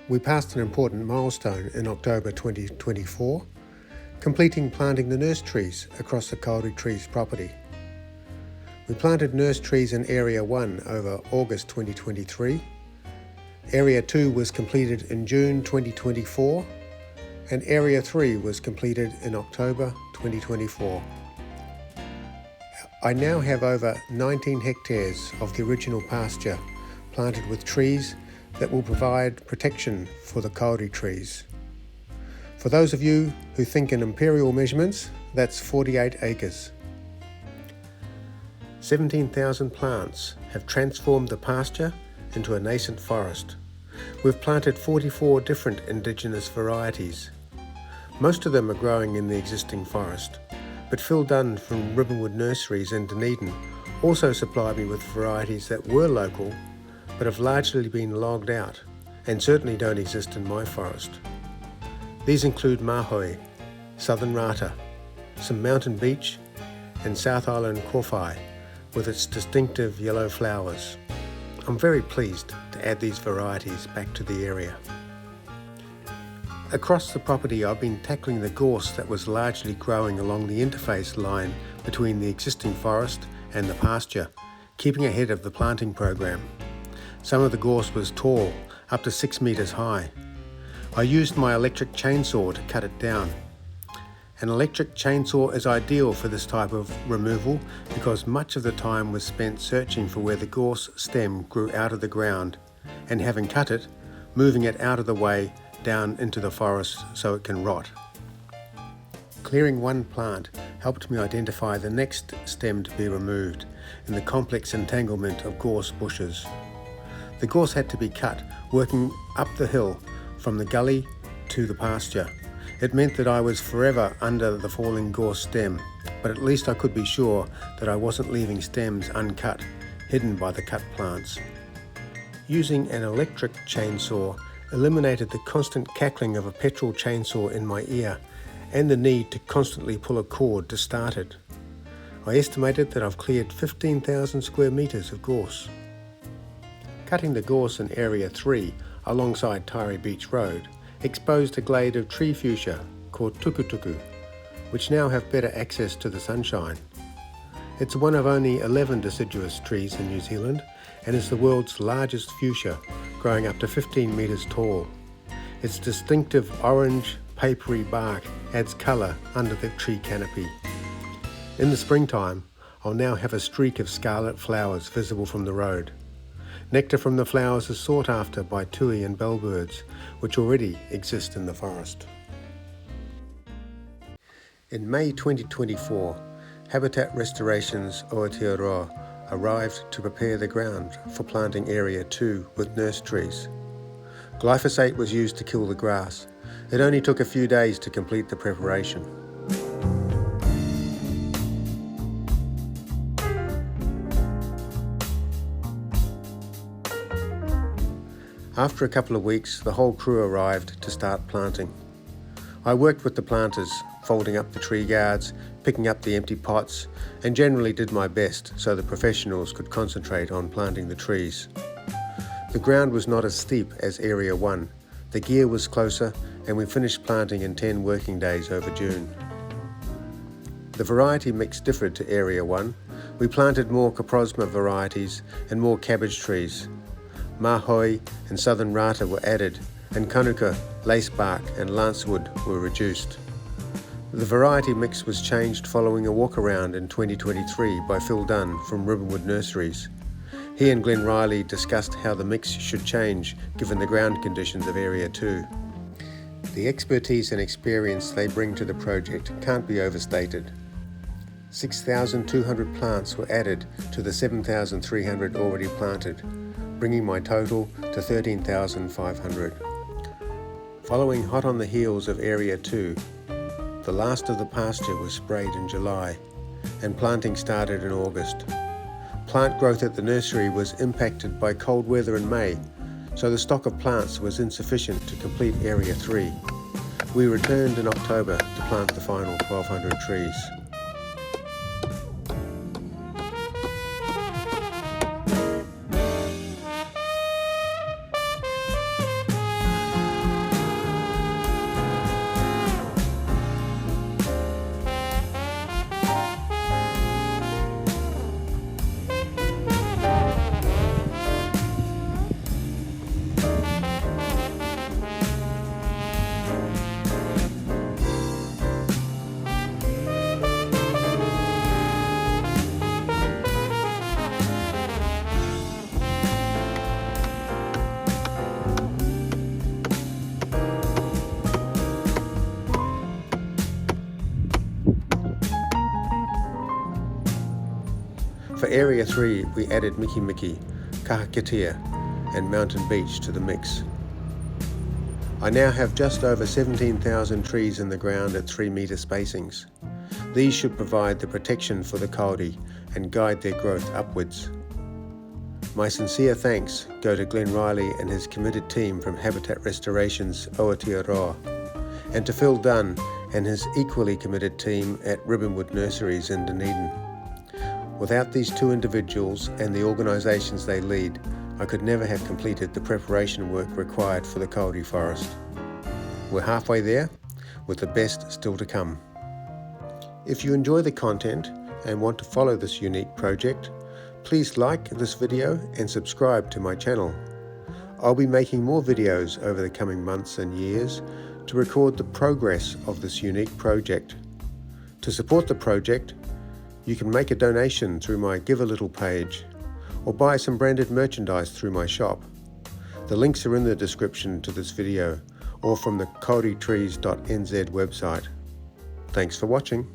We passed an important milestone in October 2024, completing planting the nurse trees across the Kauri Trees property. We planted nurse trees in Area 1 over August 2023. Area 2 was completed in June 2024, and Area 3 was completed in October 2024. I now have over 19 hectares of the original pasture planted with trees that will provide protection for the Kauri trees. For those of you who think in imperial measurements, that's 48 acres. 17,000 plants have transformed the pasture into a nascent forest. We've planted 44 different indigenous varieties. Most of them are growing in the existing forest, but Phil Dunn from Ribbonwood Nurseries in Dunedin also supplied me with varieties that were local but have largely been logged out and certainly don't exist in my forest. These include Mahoe, Southern Rata, some mountain beech and South Island Kowhai with its distinctive yellow flowers. I'm very pleased to add these varieties back to the area. Across the property I've been tackling the gorse that was largely growing along the interface line between the existing forest and the pasture, keeping ahead of the planting program. Some of the gorse was tall, up to 6 meters high. I used my electric chainsaw to cut it down. An electric chainsaw is ideal for this type of removal because much of the time was spent searching for where the gorse stem grew out of the ground and, having cut it, moving it out of the way down into the forest so it can rot. Clearing one plant helped me identify the next stem to be removed in the complex entanglement of gorse bushes. The gorse had to be cut, working up the hill from the gully to the pasture. It meant that I was forever under the falling gorse stem, but at least I could be sure that I wasn't leaving stems uncut, hidden by the cut plants. Using an electric chainsaw eliminated the constant cackling of a petrol chainsaw in my ear and the need to constantly pull a cord to start it. I estimated that I've cleared 15,000 square metres of gorse. Cutting the gorse in Area 3 alongside Taieri Beach Road exposed a glade of tree fuchsia called tukutuku, which now have better access to the sunshine. It's one of only 11 deciduous trees in New Zealand and is the world's largest fuchsia, growing up to 15 metres tall. Its distinctive orange, papery bark adds colour under the tree canopy. In the springtime, I'll now have a streak of scarlet flowers visible from the road. Nectar from the flowers is sought after by tui and bellbirds, which already exist in the forest. In May 2024, Habitat Restoration's Aotearoa arrived to prepare the ground for planting Area 2 with nurse trees. Glyphosate was used to kill the grass. It only took a few days to complete the preparation. After a couple of weeks, the whole crew arrived to start planting. I worked with the planters, folding up the tree guards, picking up the empty pots, and generally did my best so the professionals could concentrate on planting the trees. The ground was not as steep as Area 1. The gear was closer, and we finished planting in 10 working days over June. The variety mix differed to Area 1. We planted more coprosma varieties and more cabbage trees. Mahoe and Southern Rata were added, and Kanuka, lacebark and lancewood were reduced. The variety mix was changed following a walk-around in 2023 by Phil Dunn from Ribbonwood Nurseries. He and Glenn Riley discussed how the mix should change given the ground conditions of Area 2. The expertise and experience they bring to the project can't be overstated. 6,200 plants were added to the 7,300 already planted, bringing my total to 13,500. Following hot on the heels of Area 2, the last of the pasture was sprayed in July, and planting started in August. Plant growth at the nursery was impacted by cold weather in May, so the stock of plants was insufficient to complete Area 3. We returned in October to plant the final 1,200 trees. Area 3 we added Mikimiki, Kahakatea and Mountain Beech to the mix. I now have just over 17,000 trees in the ground at 3 metre spacings. These should provide the protection for the kauri and guide their growth upwards. My sincere thanks go to Glenn Riley and his committed team from Habitat Restoration's Aotearoa, and to Phil Dunn and his equally committed team at Ribbonwood Nurseries in Dunedin. Without these two individuals and the organisations they lead, I could never have completed the preparation work required for the kauri forest. We're halfway there, with the best still to come. If you enjoy the content and want to follow this unique project, please like this video and subscribe to my channel. I'll be making more videos over the coming months and years to record the progress of this unique project. To support the project, you can make a donation through my Give a Little page or buy some branded merchandise through my shop. The links are in the description to this video or from the kauritrees.nz website. Thanks for watching.